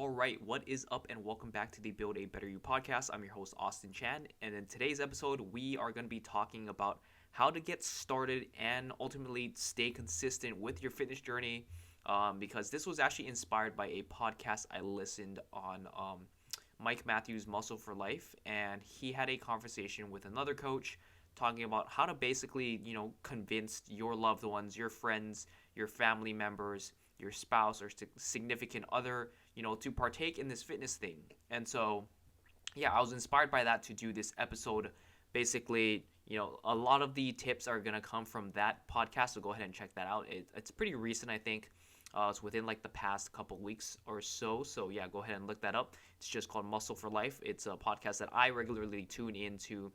All right, what is up, and welcome back to the Build a Better You podcast. I'm your host, Austin Chan, and in today's episode, we are going to be talking about how to get started and ultimately stay consistent with your fitness journey. Because this was actually inspired by a podcast I listened on Mike Matthews' Muscle for Life, and he had a conversation with another coach talking about how to basically, convince your loved ones, your friends, your family members, your spouse or significant other, to partake in this fitness thing. And so, yeah, I was inspired by that to do this episode. Basically, a lot of the tips are going to come from that podcast, so go ahead and check that out. It's pretty recent, I think. It's within like the past couple weeks or so. So yeah, go ahead and look that up. It's just called Muscle for Life. It's a podcast that I regularly tune into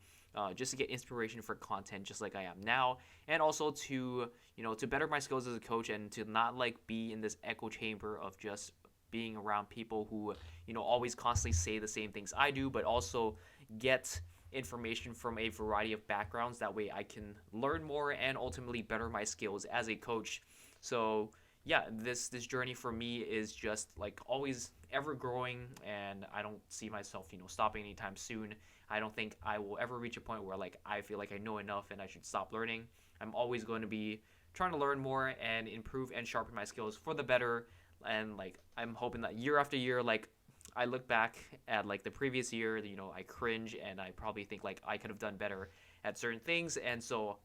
just to get inspiration for content, just like I am now, and also to to better my skills as a coach and to not like be in this echo chamber of just being around people who always constantly say the same things I do, but also get information from a variety of backgrounds. That way I can learn more and ultimately better my skills as a coach. So yeah, this journey for me is just like always ever growing, and I don't see myself stopping anytime soon. I don't think I will ever reach a point where like I feel like I know enough and I should stop learning. I'm always going to be trying to learn more and improve and sharpen my skills for the better. And like I'm hoping that year after year, like I look back at like the previous year, I cringe and I probably think like I could have done better at certain things. And so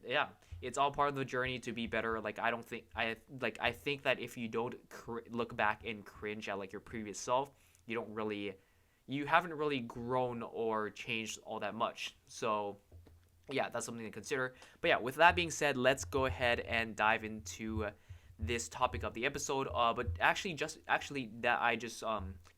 yeah, it's all part of the journey to be better. Like I think that if you don't look back and cringe at like your previous self, you haven't really grown or changed all that much. So yeah, that's something to consider. But yeah, with that being said, let's go ahead and dive into this topic of the episode. But actually, that I just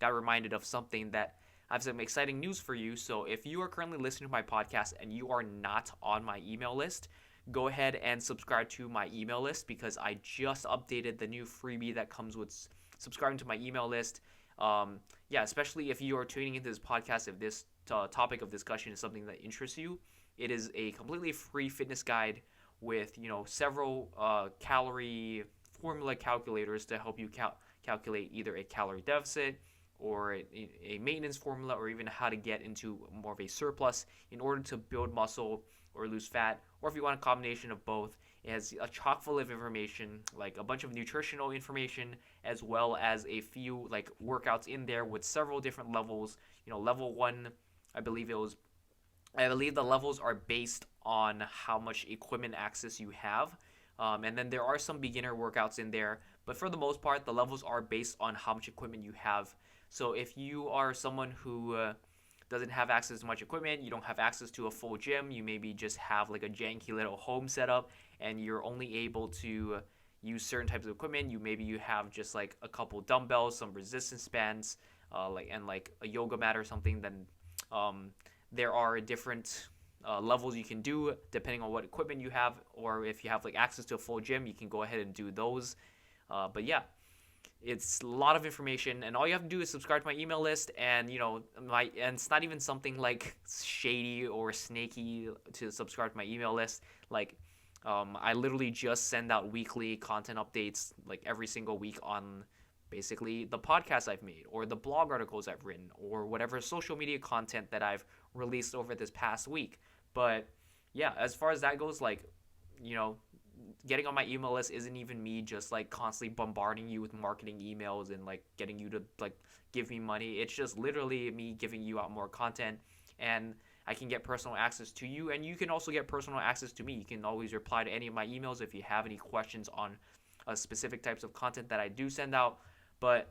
got reminded of something that I have some exciting news for you. So if you are currently listening to my podcast and you are not on my email list, go ahead and subscribe to my email list, because I just updated the new freebie that comes with subscribing to my email list. Yeah, especially if you are tuning into this podcast, if this topic of discussion is something that interests you, it is a completely free fitness guide with several calorie formula calculators to help you calculate either a calorie deficit or a maintenance formula, or even how to get into more of a surplus in order to build muscle or lose fat, or if you want a combination of both. It has a chock full of information, like a bunch of nutritional information, as well as a few like workouts in there with several different levels. Level 1, I believe the levels are based on how much equipment access you have. And then there are some beginner workouts in there, but for the most part, the levels are based on how much equipment you have. So if you are someone who doesn't have access to much equipment, you don't have access to a full gym, you maybe just have like a janky little home setup, and you're only able to use certain types of equipment. You have just like a couple dumbbells, some resistance bands, like a yoga mat or something. Then there are different levels you can do depending on what equipment you have, or if you have like access to a full gym, you can go ahead and do those. But yeah, it's a lot of information, and all you have to do is subscribe to my email list. And and it's not even something like shady or snaky to subscribe to my email list. Like I literally just send out weekly content updates like every single week on basically the podcasts I've made, or the blog articles I've written, or whatever social media content that I've released over this past week. But yeah, as far as that goes, like getting on my email list isn't even me just like constantly bombarding you with marketing emails and like getting you to like give me money. It's just literally me giving you out more content, and I can get personal access to you, and you can also get personal access to me. You can always reply to any of my emails if you have any questions on specific types of content that I do send out. But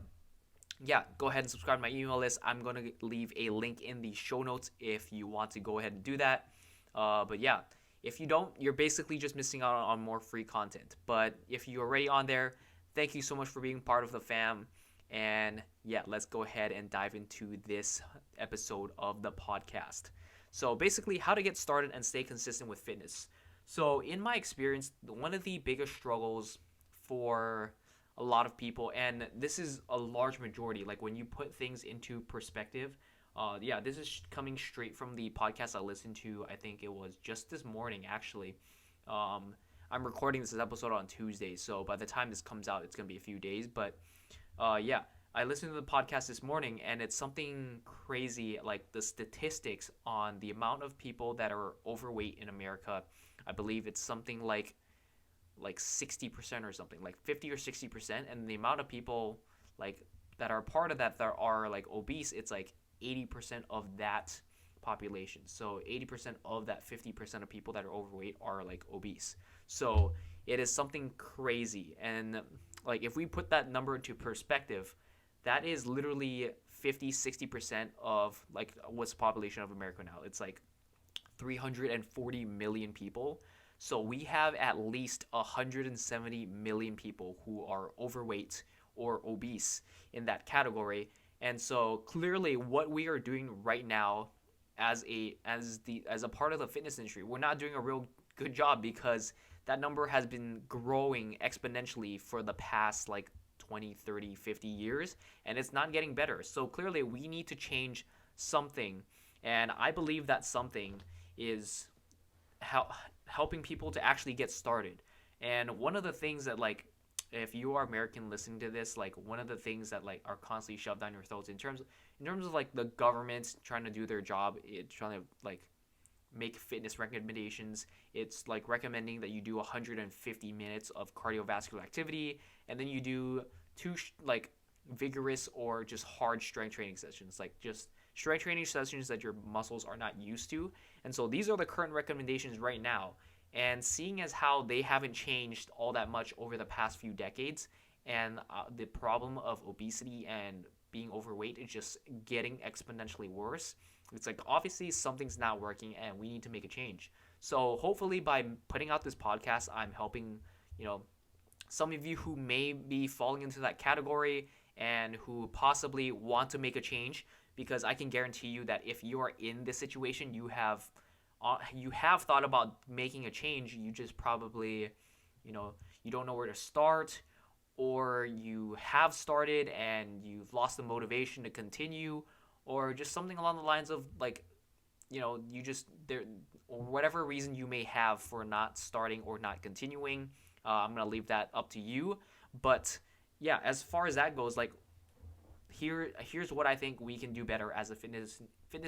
yeah, go ahead and subscribe to my email list. I'm going to leave a link in the show notes if you want to go ahead and do that. But yeah, if you don't, you're basically just missing out on more free content. But if you're already on there, thank you so much for being part of the fam. And yeah, let's go ahead and dive into this episode of the podcast. So basically, how to get started and stay consistent with fitness. So in my experience, one of the biggest struggles for a lot of people, and this is a large majority, like when you put things into perspective, yeah, this is coming straight from the podcast I listened to. I think it was just this morning, actually. I'm recording this episode on Tuesday, so by the time this comes out, it's going to be a few days. But yeah, I listened to the podcast this morning, and it's something crazy, like the statistics on the amount of people that are overweight in America. I believe it's something like 60% or something, like 50 or 60%, and the amount of people like that are part of that are like obese, it's like 80% of that population. So 80% of that 50% of people that are overweight are like obese. So it is something crazy. And like if we put that number into perspective, that is literally 50-60% of like what's the population of America now. It's like 340 million people. So we have at least 170 million people who are overweight or obese in that category. And so clearly what we are doing right now as a part of the fitness industry, we're not doing a real good job, because that number has been growing exponentially for the past like 20, 30, 50 years, and it's not getting better. So clearly we need to change something, and I believe that something is helping people to actually get started. And one of the things that, like, if you are American listening to this, like one of the things that like are constantly shoved down your throats in terms of like the government trying to do their job, trying to like make fitness recommendations. It's like recommending that you do 150 minutes of cardiovascular activity, and then you do two like vigorous or just hard strength training sessions, like just strength training sessions that your muscles are not used to. And so these are the current recommendations right now. And seeing as how they haven't changed all that much over the past few decades, and the problem of obesity and being overweight is just getting exponentially worse, it's like obviously something's not working and we need to make a change. So hopefully by putting out this podcast, I'm helping, some of you who may be falling into that category and who possibly want to make a change, because I can guarantee you that if you are in this situation, you have thought about making a change. You just probably, you don't know where to start, or you have started and you've lost the motivation to continue, or just something along the lines of like, you just there, or whatever reason you may have for not starting or not continuing. I'm gonna leave that up to you. But yeah, as far as that goes, like here's what I think we can do better as a fitness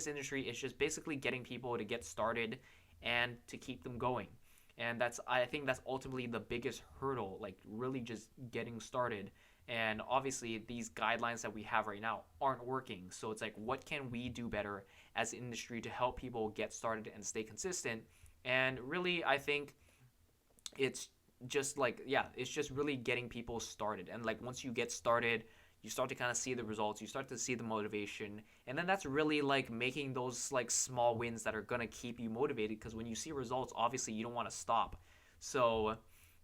industry. Is just basically getting people to get started and to keep them going. And I think that's ultimately the biggest hurdle, like really just getting started. And obviously these guidelines that we have right now aren't working. So it's like, what can we do better as an industry to help people get started and stay consistent? And really, I think it's just like, yeah, it's just really getting people started. And like once you get started, you start to kind of see the results, you start to see the motivation, and then that's really like making those like small wins that are going to keep you motivated, because when you see results, obviously you don't want to stop. So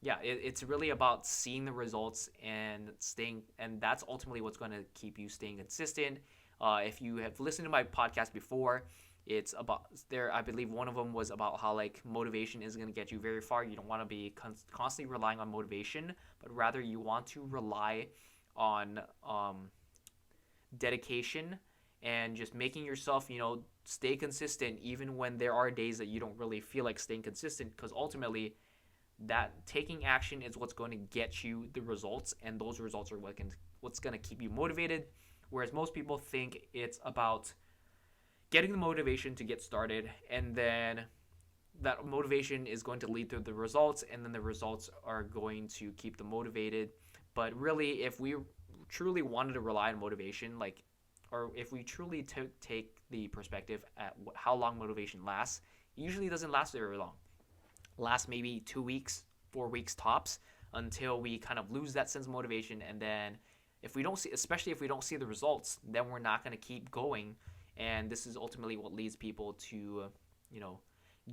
yeah, it's really about seeing the results and staying, and that's ultimately what's going to keep you staying consistent. If you have listened to my podcast before, it's about there, I believe one of them was about how like motivation is going to get you very far. You don't want to be constantly relying on motivation, but rather you want to rely on dedication and just making yourself, stay consistent even when there are days that you don't really feel like staying consistent, because ultimately that taking action is what's going to get you the results, and those results are what's going to keep you motivated. Whereas most people think it's about getting the motivation to get started, and then that motivation is going to lead to the results, and then the results are going to keep them motivated. But really, if we truly wanted to rely on motivation, or if we truly take the perspective at how long motivation lasts, it usually doesn't last very long. Lasts maybe 2 weeks, 4 weeks tops, until we kind of lose that sense of motivation. And then especially if we don't see the results, then we're not going to keep going. And this is ultimately what leads people to,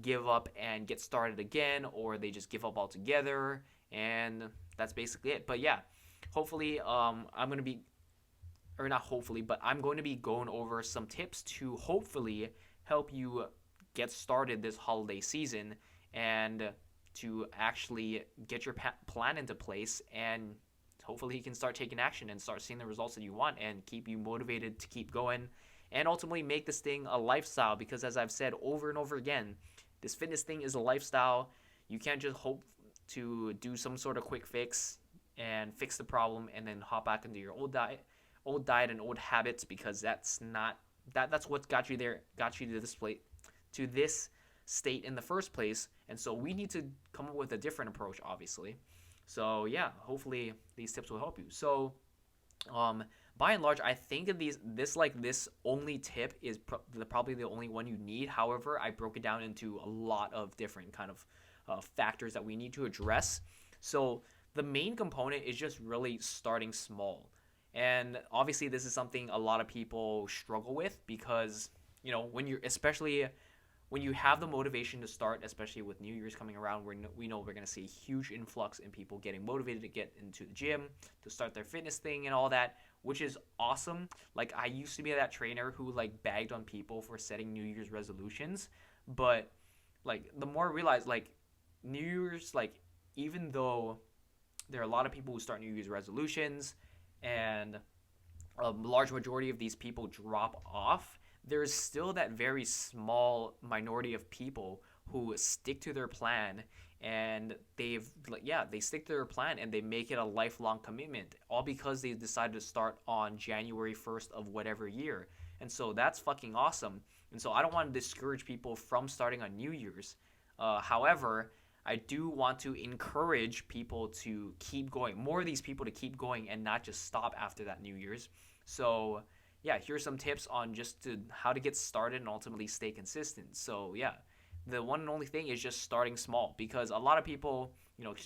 give up and get started again, or they just give up altogether. And that's basically it. But yeah, hopefully I'm going to be, or not hopefully, but I'm going to be going over some tips to hopefully help you get started this holiday season, and to actually get your plan into place, and hopefully you can start taking action and start seeing the results that you want, and keep you motivated to keep going, and ultimately make this thing a lifestyle. Because as I've said over and over again, this fitness thing is a lifestyle. You can't just hope to do some sort of quick fix and fix the problem and then hop back into your old diet old diet and old habits, because that's what got you to this state in the first place. And so we need to come up with a different approach, obviously. So yeah, hopefully these tips will help you. So um, by and large, I think of this only tip is probably the only one you need. However, I broke it down into a lot of different kind of factors that we need to address. So the main component is just really starting small. And obviously, this is something a lot of people struggle with, because when you're especially when you have the motivation to start, especially with New Year's coming around, we know we're going to see a huge influx in people getting motivated to get into the gym, to start their fitness thing and all that, which is awesome. Like, I used to be that trainer who like bagged on people for setting New Year's resolutions, but like the more I realized, like, New Year's, like, even though there are a lot of people who start New Year's resolutions and a large majority of these people drop off, there's still that very small minority of people who stick to their plan, and they stick to their plan and they make it a lifelong commitment, all because they decided to start on January 1st of whatever year. And so that's fucking awesome. And so I don't want to discourage people from starting on New Year's. However, I do want to encourage people to keep going, more of these people to keep going and not just stop after that New Year's. So yeah, here's some tips on how to get started and ultimately stay consistent. So yeah, the one and only thing is just starting small, because a lot of people,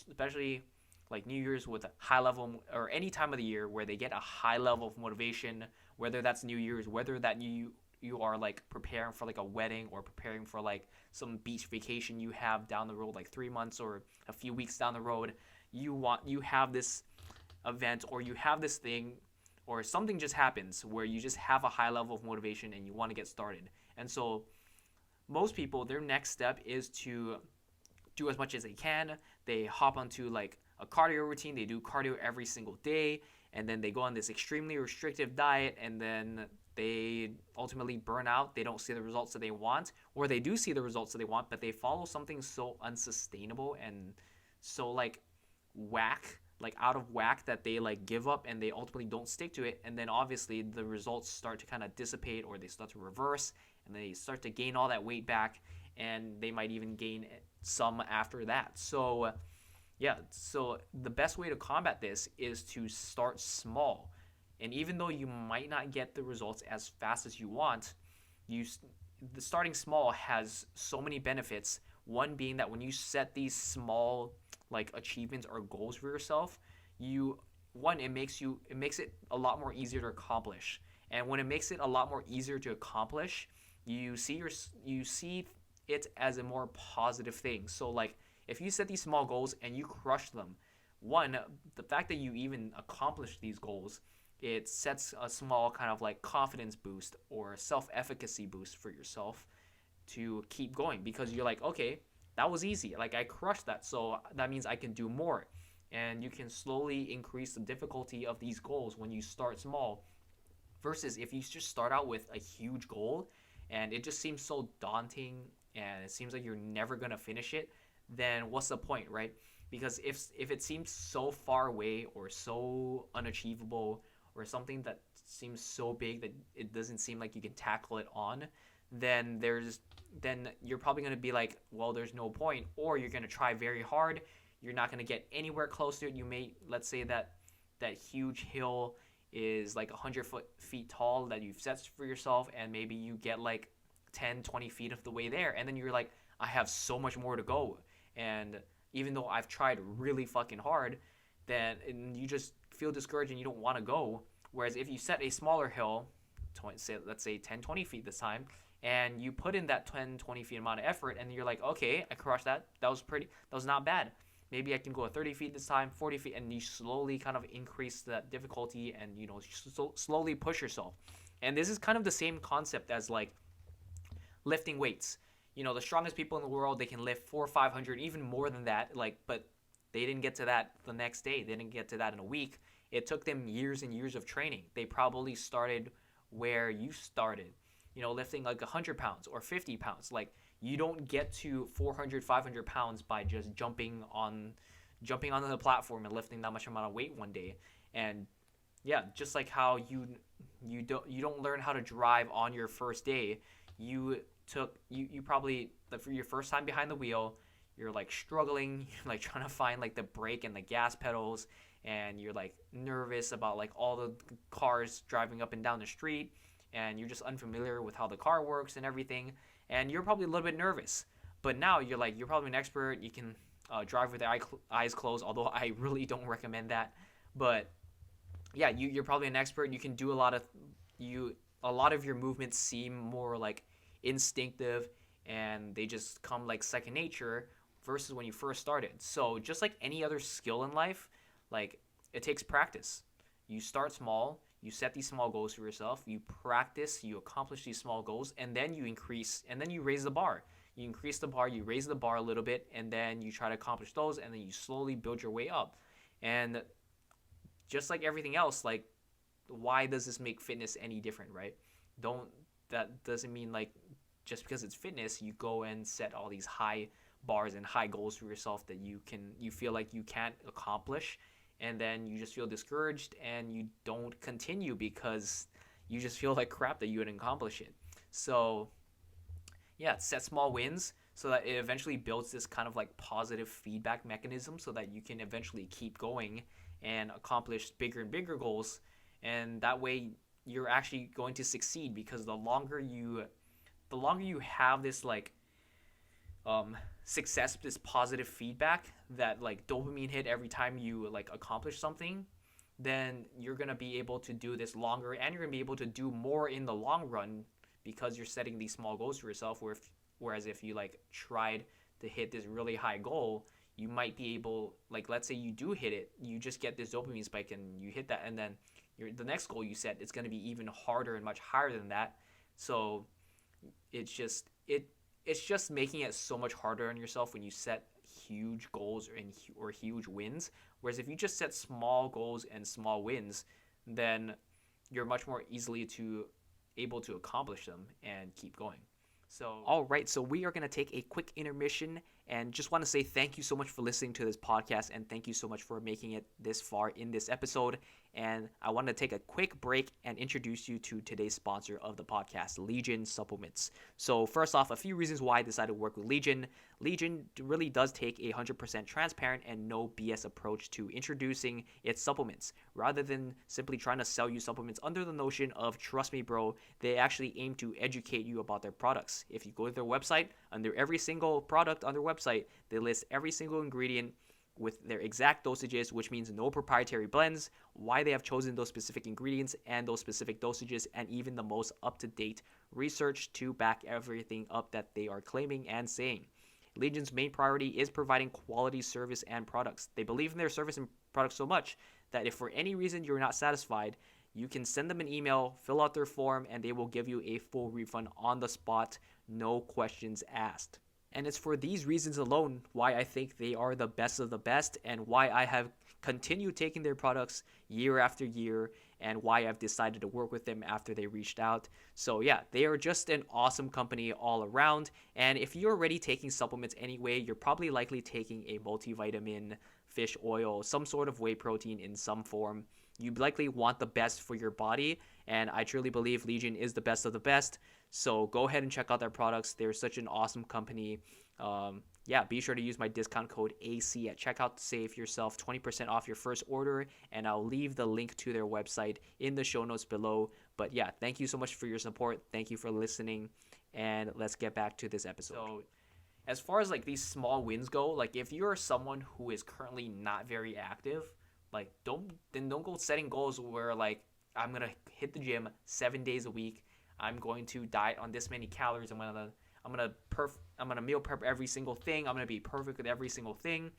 especially like New Year's with a high level, or any time of the year where they get a high level of motivation, whether that's New Year's, whether that you are like preparing for like a wedding or preparing for like some beach vacation you have down the road, like 3 months or a few weeks down the road, you have this event or you have this thing or something just happens where you just have a high level of motivation and you want to get started. And so most people, their next step is to do as much as they can. They hop onto like a cardio routine. They do cardio every single day, and then they go on this extremely restrictive diet, and then they ultimately burn out. They don't see the results that they want, or they do see the results that they want, but they follow something so unsustainable and so like out of whack, that they like give up and they ultimately don't stick to it. And then obviously the results start to kind of dissipate, or they start to reverse, and they start to gain all that weight back, and they might even gain some after that. So yeah, so the best way to combat this is to start small. And even though you might not get the results as fast as you want, the starting small has so many benefits. One being that when you set these small like achievements or goals for yourself, it makes it a lot more easier to accomplish. And when it makes it a lot more easier to accomplish, you see it as a more positive thing. So like, if you set these small goals and you crush them, one, the fact that you even accomplish these goals, it sets a small kind of like confidence boost or self-efficacy boost for yourself to keep going, because you're like, okay, that was easy. Like, I crushed that, so that means I can do more. And you can slowly increase the difficulty of these goals when you start small, versus if you just start out with a huge goal and it just seems so daunting and it seems like you're never going to finish it, then what's the point, right? Because if it seems so far away or so unachievable, or something that seems so big that it doesn't seem like you can tackle it on, then you're probably going to be like, well, there's no point. Or you're going to try very hard, you're not going to get anywhere close to it. Let's say that huge hill is like 100 feet tall that you've set for yourself, and maybe you get like 10-20 feet of the way there, and then you're like, I have so much more to go, and even though I've tried really fucking hard, then you just feel discouraged and you don't want to go. Whereas if you set a smaller hill, let's say 10-20 feet this time, and you put in that 10-20 feet amount of effort, and you're like, okay, I crushed that, that was not bad, maybe I can go 30 feet this time, 40 feet, and you slowly kind of increase that difficulty, and slowly push yourself. And this is kind of the same concept as like lifting weights. The strongest people in the world, they can lift 400 or 500, even more than that, like, but they didn't get to that the next day. They didn't get to that in a week. It took them years and years of training. They probably started where you started, lifting like 100 pounds or 50 pounds. Like, you don't get to 400, 500 pounds by just jumping onto the platform and lifting that much amount of weight one day. And Yeah, just like how you don't learn how to drive on your first day. You probably, like, for your first time behind the wheel, you're like struggling, you're like trying to find like the brake and the gas pedals, and you're like nervous about like all the cars driving up and down the street, and you're just unfamiliar with how the car works and everything, and you're probably a little bit nervous. But now you're probably an expert. You can drive with your eyes closed, although I really don't recommend that. But yeah, you're probably an expert. You can do a lot of your movements seem more like instinctive, and they just come like second nature versus when you first started. So just like any other skill in life, like, it takes practice. You start small, you set these small goals for yourself, you practice, you accomplish these small goals, and then you increase, and then you raise the bar. You increase the bar, you raise the bar a little bit, and then you try to accomplish those, and then you slowly build your way up. And just like everything else, like, why does this make fitness any different, right? Don't That doesn't mean like just because it's fitness, you go and set all these high bars and high goals for yourself that you feel like you can't accomplish, and then you just feel discouraged and you don't continue because you just feel like crap that you didn't accomplish it. So yeah, set small wins so that it eventually builds this kind of like positive feedback mechanism so that you can eventually keep going and accomplish bigger and bigger goals. And that way you're actually going to succeed, because the longer you have this like success, this positive feedback, that like dopamine hit every time you like accomplish something, then you're going to be able to do this longer, and you're going to be able to do more in the long run, because you're setting these small goals for yourself. Whereas if you like tried to hit this really high goal, you might be able, like, let's say you do hit it, you just get this dopamine spike and you hit that, and then the next goal you set, it's going to be even harder and much higher than that. So it's just making it so much harder on yourself when you set huge goals or huge wins. Whereas if you just set small goals and small wins, then you're much more easily able to accomplish them and keep going. So, all right, so we are going to take a quick intermission, and just want to say thank you so much for listening to this podcast, and thank you so much for making it this far in this episode. And I want to take a quick break and introduce you to today's sponsor of the podcast, Legion Supplements. So first off, a few reasons why I decided to work with Legion. Legion really does take a 100% transparent and no BS approach to introducing its supplements. Rather than simply trying to sell you supplements under the notion of trust me bro, they actually aim to educate you about their products. If you go to their website, under every single product on their website, they list every single ingredient with their exact dosages, which means no proprietary blends, why they have chosen those specific ingredients and those specific dosages, and even the most up-to-date research to back everything up that they are claiming and saying. Legion's main priority is providing quality service and products. They believe in their service and products so much that if for any reason you're not satisfied, you can send them an email, fill out their form, and they will give you a full refund on the spot, no questions asked. And it's for these reasons alone why I think they are the best of the best, and why I have continued taking their products year after year, and why I've decided to work with them after they reached out. So yeah, they are just an awesome company all around. And if you're already taking supplements anyway, you're probably likely taking a multivitamin, fish oil, some sort of whey protein in some form. You likely want the best for your body, and I truly believe Legion is the best of the best. So go ahead and check out their products. They're such an awesome company. Yeah, be sure to use my discount code AC at checkout to save yourself 20% off your first order, and I'll leave the link to their website in the show notes below. But yeah, thank you so much for your support. Thank you for listening, and let's get back to this episode. So, as far as like these small wins go, like if you're someone who is currently not very active, like don't go setting goals where like I'm gonna hit the gym 7 days a week. I'm going to diet on this many calories. I'm gonna meal prep every single thing. I'm gonna be perfect with every single thing.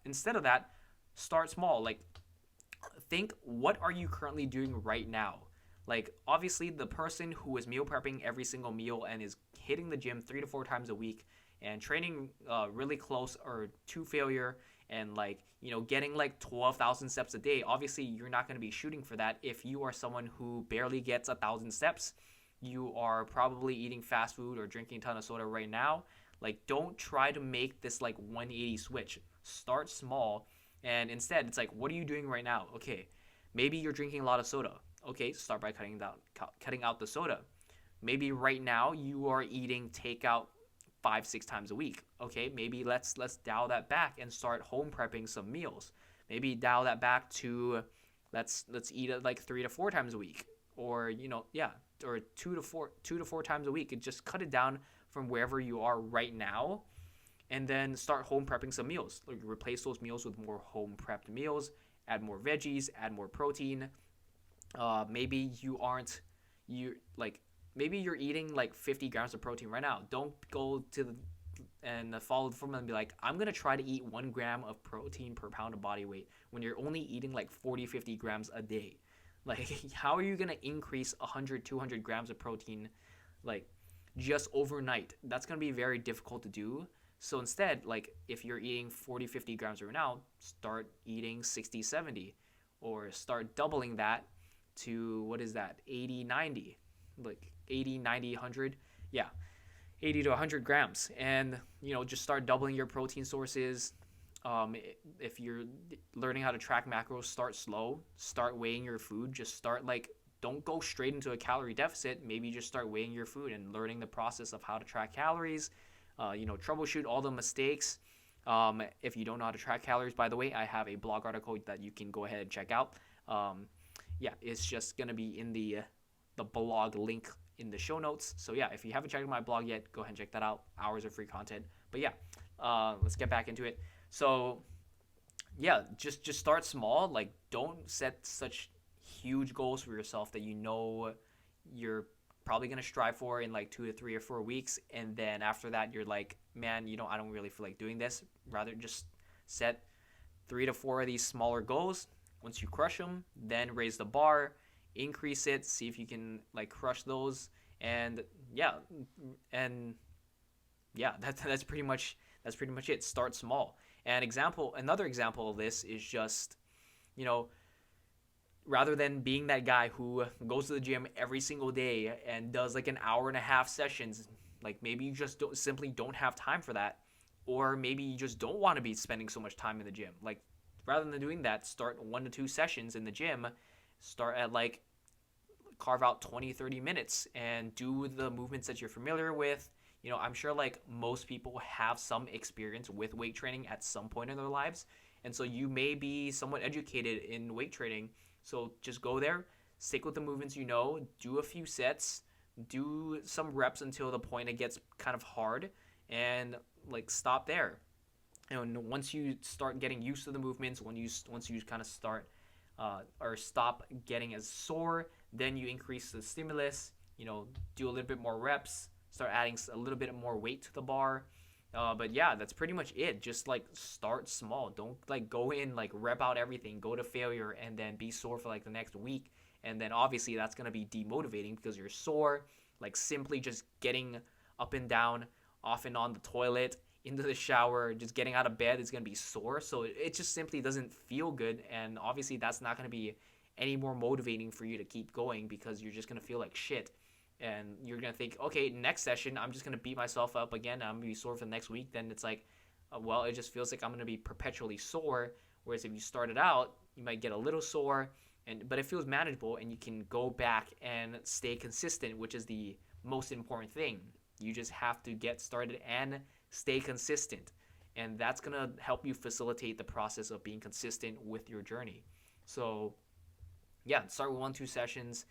Instead of that, start small. Like, think, what are you currently doing right now? Like, obviously, the person who is meal prepping every single meal and is hitting the gym 3 to 4 times a week and training really close or to failure, and like, getting like 12,000 steps a day. Obviously, you're not going to be shooting for that. If you are someone who barely gets 1,000 steps, you are probably eating fast food or drinking a ton of soda right now. Like, don't try to make this like 180 switch. Start small, and instead it's like, what are you doing right now? Okay, Maybe you're drinking a lot of soda. Okay, start by cutting out the soda. Maybe right now you are eating takeout 5-6 times a week. Okay, maybe let's dial that back and start home prepping some meals. Maybe dial that back to let's eat it like 3 to 4 times a week, or or 2 to 4 times a week, and just cut it down from wherever you are right now, and then start home prepping some meals. Like, replace those meals with more home prepped meals. Add more veggies. Add more protein. Maybe you aren't you like maybe you're eating like 50 grams of protein right now. Don't go to the and follow the formula and be like, I'm going to try to eat 1 gram of protein per pound of body weight when you're only eating like 40-50 grams a day. Like, how are you going to increase 100-200 grams of protein like just overnight? That's going to be very difficult to do. So instead, like, if you're eating 40-50 grams right now, start eating 60-70, or start doubling that to, what is that, 80-90, like 80-90-100, yeah, 80 to 100 grams. And just start doubling your protein sources. If you're learning how to track macros, start slow. Start weighing your food. Just start, like, don't go straight into a calorie deficit. Maybe just start weighing your food and learning the process of how to track calories. Troubleshoot all the mistakes. If you don't know how to track calories, by the way, I have a blog article that you can go ahead and check out. It's just going to be in the blog link in the show notes. So yeah, if you haven't checked out my blog yet, go ahead and check that out. Hours of free content. But yeah, let's get back into it. So yeah, just start small. Like, don't set such huge goals for yourself that you're probably going to strive for in like 2 to 3 or 4 weeks. And then after that, you're like, man, I don't really feel like doing this. Rather, just set 3 to 4 of these smaller goals. Once you crush them, then raise the bar, increase it, see if you can like crush those. And that's pretty much it. Start small. And another example of this is just, rather than being that guy who goes to the gym every single day and does like an hour and a half sessions, like, maybe you just simply don't have time for that, or maybe you just don't want to be spending so much time in the gym. Like, rather than doing that, start 1 to 2 sessions in the gym. Start at like, carve out 20-30 minutes and do the movements that you're familiar with. I'm sure like most people have some experience with weight training at some point in their lives, and so you may be somewhat educated in weight training. So just go there, stick with the movements, do a few sets, do some reps until the point it gets kind of hard, and like stop there. And once you start getting used to the movements, once you kind of start or stop getting as sore, then you increase the stimulus, do a little bit more reps, start adding a little bit more weight to the bar. But yeah, that's pretty much it. Just like start small. Don't like go in, like rep out everything, go to failure, and then be sore for like the next week. And then obviously that's going to be demotivating because you're sore. Like, simply just getting up and down, off and on the toilet, into the shower, just getting out of bed is going to be sore. So it just simply doesn't feel good. And obviously that's not going to be any more motivating for you to keep going, because you're just going to feel like shit. And you're going to think, okay, next session, I'm just going to beat myself up again. I'm going to be sore for the next week. Then it's like, it just feels like I'm going to be perpetually sore. Whereas if you started out, you might get a little sore, but it feels manageable, and you can go back and stay consistent, which is the most important thing. You just have to get started and stay consistent. And that's going to help you facilitate the process of being consistent with your journey. So yeah, start with 1-2 sessions.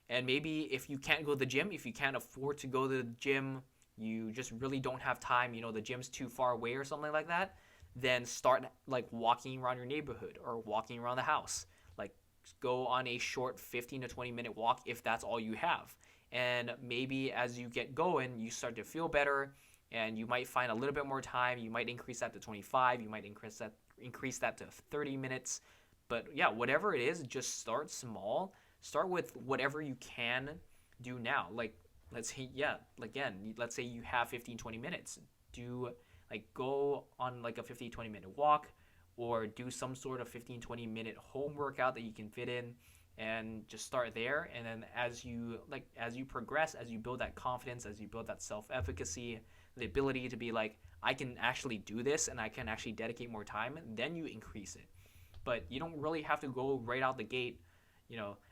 And maybe if you can't go to the gym, if you can't afford to go to the gym, you just really don't have time, the gym's too far away or something like that, then start like walking around your neighborhood or walking around the house. Like, go on a short 15 to 20 minute walk if that's all you have. And maybe as you get going, you start to feel better, and you might find a little bit more time. You might increase that to 25. You might increase that to 30 minutes. But yeah, whatever it is, just start small. Start with whatever you can do now. Like, let's say you have 15-20 minutes. Go on like a 15-20 minute walk, or do some sort of 15-20 minute home workout that you can fit in, and just start there. And then as you progress, as you build that confidence, as you build that self-efficacy, the ability to be like, I can actually do this and I can actually dedicate more time, then you increase it. but you don't really have to go right out the gate.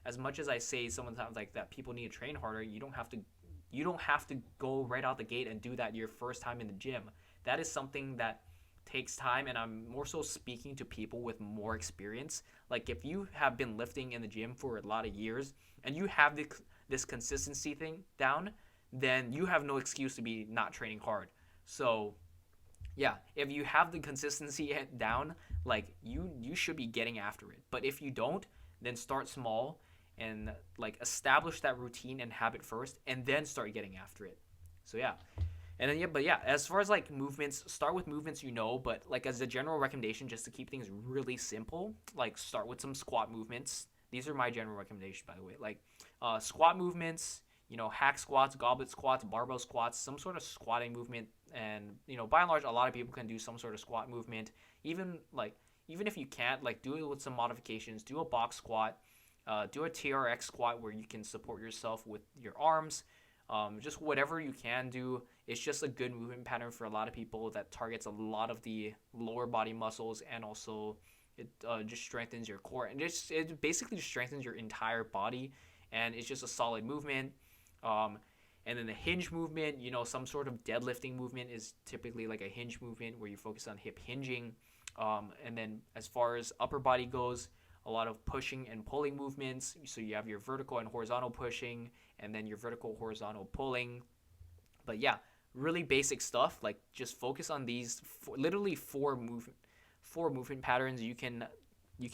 As much as I say sometimes like that people need to train harder, you don't have to go right out the gate and do that your first time in the gym. That is something that takes time, and I'm more so speaking to people with more experience. Like if you have been lifting in the gym for a lot of years and you have this consistency thing down, then you have no excuse to be not training hard. So yeah, if you have the consistency down, like you should be getting after it. But if you don't, then start small and like establish that routine and habit first, and then start getting after it. So yeah. And then as far as like movements, start with movements but like as a general recommendation, just to keep things really simple, like start with some squat movements. These are my general recommendations, by the way. Like squat movements, hack squats, goblet squats, barbell squats, some sort of squatting movement. And by and large, a lot of people can do some sort of squat movement. Even if you can't, like do it with some modifications. Do a box squat, do a TRX squat where you can support yourself with your arms. Just whatever you can do. It's just a good movement pattern for a lot of people that targets a lot of the lower body muscles, and also it just strengthens your core, and it basically just strengthens your entire body, and it's just a solid movement. And then the hinge movement, some sort of deadlifting movement is typically like a hinge movement where you focus on hip hinging. And then as far as upper body goes, a lot of pushing and pulling movements. So you have your vertical and horizontal pushing, and then your vertical horizontal pulling. But yeah, really basic stuff. Like just focus on these literally four movement patterns. You can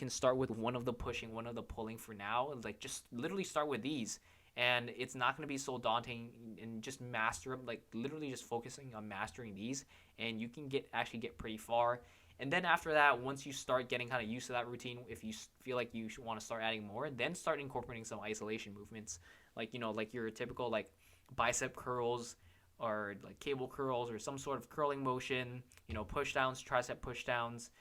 start with one of the pushing, one of the pulling for now. Like just literally start with these, and it's not going to be so daunting. And just master them. Like literally just focusing on mastering these, and you can actually get pretty far. And then after that, once you start getting kind of used to that routine, if you feel like you want to start adding more, then start incorporating some isolation movements, like like your typical like bicep curls, or like cable curls, or some sort of curling motion, push downs, tricep push downs,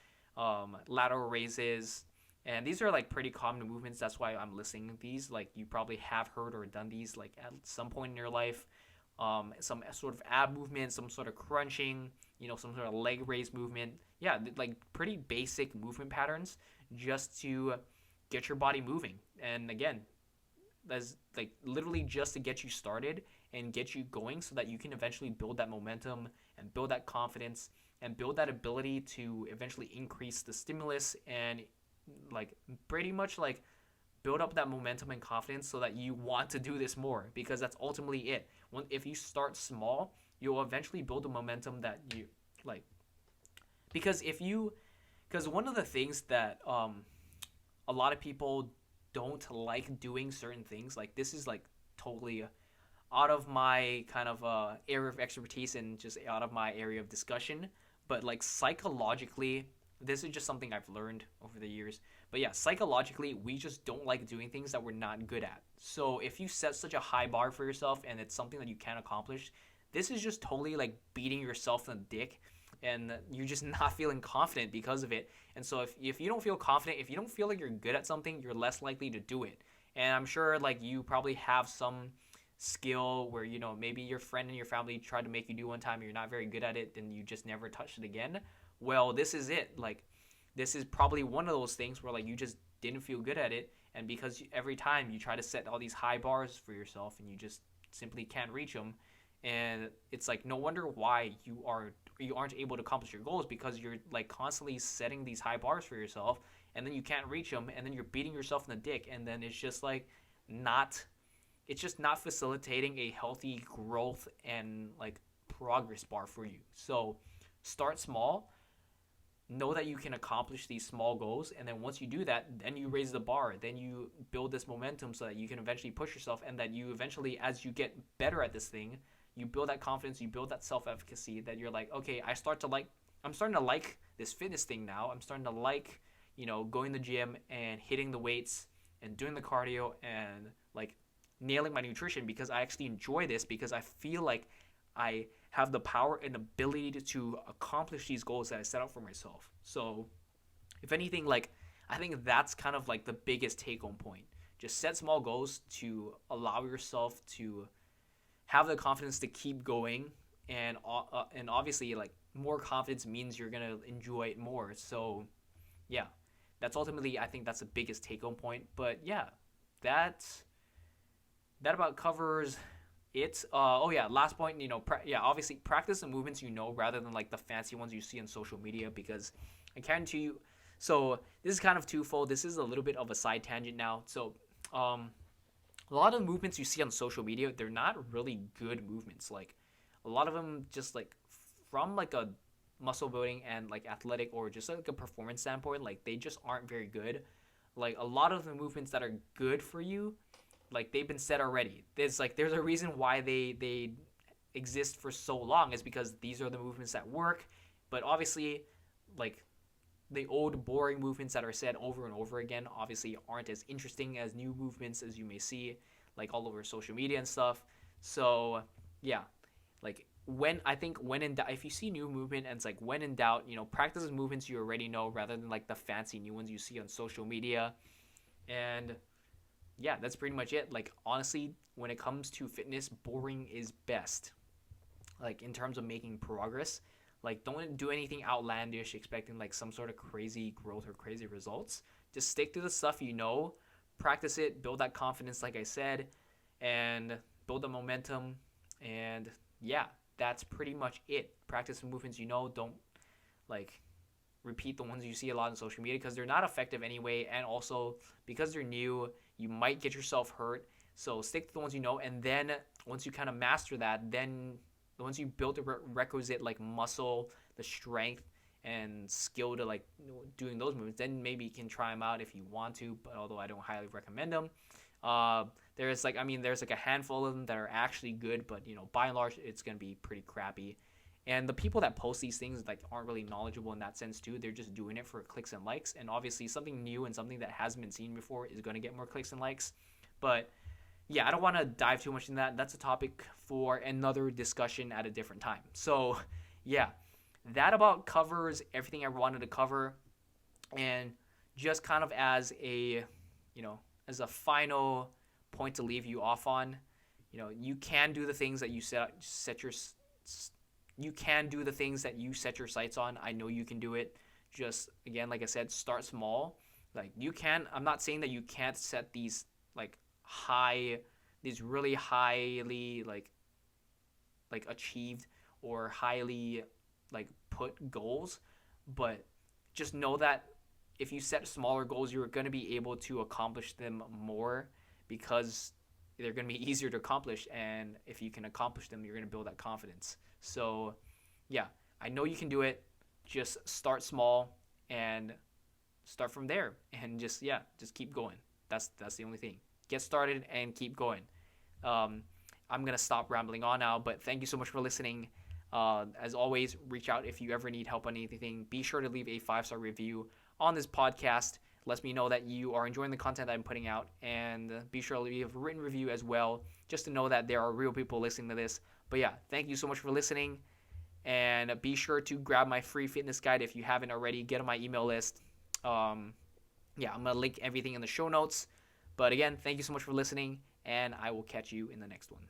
lateral raises. And these are like pretty common movements. That's why I'm listing these. Like you probably have heard or done these like at some point in your life. Some sort of ab movement, some sort of crunching, some sort of leg raise movement. Yeah, like pretty basic movement patterns just to get your body moving. And again, that's like literally just to get you started and get you going, so that you can eventually build that momentum and build that confidence and build that ability to eventually increase the stimulus, and like pretty much like build up that momentum and confidence so that you want to do this more, because that's ultimately it. If you start small, you'll eventually build a momentum that you like. Because one of the things that a lot of people don't like doing certain things, like this is like totally out of my kind of area of expertise and just out of my area of discussion, but like psychologically, this is just something I've learned over the years. But yeah, psychologically, we just don't like doing things that we're not good at. So if you set such a high bar for yourself and it's something that you can't accomplish, this is just totally like beating yourself in the dick, and you're just not feeling confident because of it. And so if you don't feel confident, if you don't feel like you're good at something, you're less likely to do it. And I'm sure like you probably have some skill where maybe your friend and your family tried to make you do one time, and you're not very good at it, and you just never touched it again. Well, this is it. Like this is probably one of those things where like you just didn't feel good at it, and because every time you try to set all these high bars for yourself and you just simply can't reach them, and it's like no wonder why you aren't able to accomplish your goals, because you're like constantly setting these high bars for yourself, and then you can't reach them, and then you're beating yourself in the dick, and then it's just not facilitating a healthy growth and like progress bar for you. So start small, know that you can accomplish these small goals, and then once you do that, then you raise the bar, then you build this momentum so that you can eventually push yourself, and that you eventually, as you get better at this thing, you build that confidence, you build that self-efficacy, that you're like, okay, I'm starting to like this fitness thing now. I'm starting to like, going to the gym and hitting the weights and doing the cardio and like nailing my nutrition, because I actually enjoy this, because I feel like I have the power and ability to accomplish these goals that I set out for myself. So if anything, like I think that's kind of like the biggest take-home point. Just set small goals to allow yourself to have the confidence to keep going, and obviously like more confidence means you're gonna enjoy it more. So yeah, that's ultimately, I think that's the biggest take-home point. But yeah, that that about covers it. Oh yeah, last point. Obviously practice the movements rather than like the fancy ones you see on social media, because I guarantee you. So this is kind of twofold. This is a little bit of a side tangent now. So a lot of the movements you see on social media, they're not really good movements. Like a lot of them just like from like a muscle building and like athletic or just like a performance standpoint, like they just aren't very good. Like a lot of the movements that are good for you, like they've been said already. There's a reason why they exist for so long, is because these are the movements that work. But obviously, like the old boring movements that are said over and over again obviously aren't as interesting as new movements, as you may see like all over social media and stuff. So yeah, like when in doubt, if you see new movement and it's like when in doubt, practice the movements you already know rather than like the fancy new ones you see on social media. And yeah, that's pretty much it. Like honestly, when it comes to fitness, boring is best. Like in terms of making progress, like don't do anything outlandish expecting like some sort of crazy growth or crazy results. Just stick to the stuff practice it, build that confidence like I said, and build the momentum. And yeah, that's pretty much it. Practice the movements don't like repeat the ones you see a lot on social media, because they're not effective anyway, and also because they're new, you might get yourself hurt. So stick to the ones and then once you kind of master that, then once you build the requisite like muscle, the strength and skill to like doing those movements, then maybe you can try them out if you want to, but although I don't highly recommend them. There's like a handful of them that are actually good, but by and large it's going to be pretty crappy. And the people that post these things like aren't really knowledgeable in that sense too. They're just doing it for clicks and likes, and obviously something new and something that hasn't been seen before is going to get more clicks and likes. But yeah, I don't want to dive too much in that. That's a topic for another discussion at a different time. So yeah, that about covers everything I wanted to cover. And just kind of as a final point to leave you off on, you can do the things that you you can do the things that you set your sights on. I know you can do it. Just again, like I said, start small. Like you can. I'm not saying that you can't set these these really highly like achieved or highly like put goals, but just know that if you set smaller goals, you're going to be able to accomplish them more, because they're going to be easier to accomplish, and if you can accomplish them, you're going to build that confidence. So yeah, I know you can do it. Just start small and start from there, and just keep going. That's the only thing. Get started and keep going. I'm going to stop rambling on now, but thank you so much for listening. As always, reach out if you ever need help on anything. Be sure to leave a 5-star review on this podcast. Lets me know that you are enjoying the content that I'm putting out, and be sure to leave a written review as well, just to know that there are real people listening to this. But yeah, thank you so much for listening, and be sure to grab my free fitness guide if you haven't already. Get on my email list. I'm going to link everything in the show notes. But again, thank you so much for listening, and I will catch you in the next one.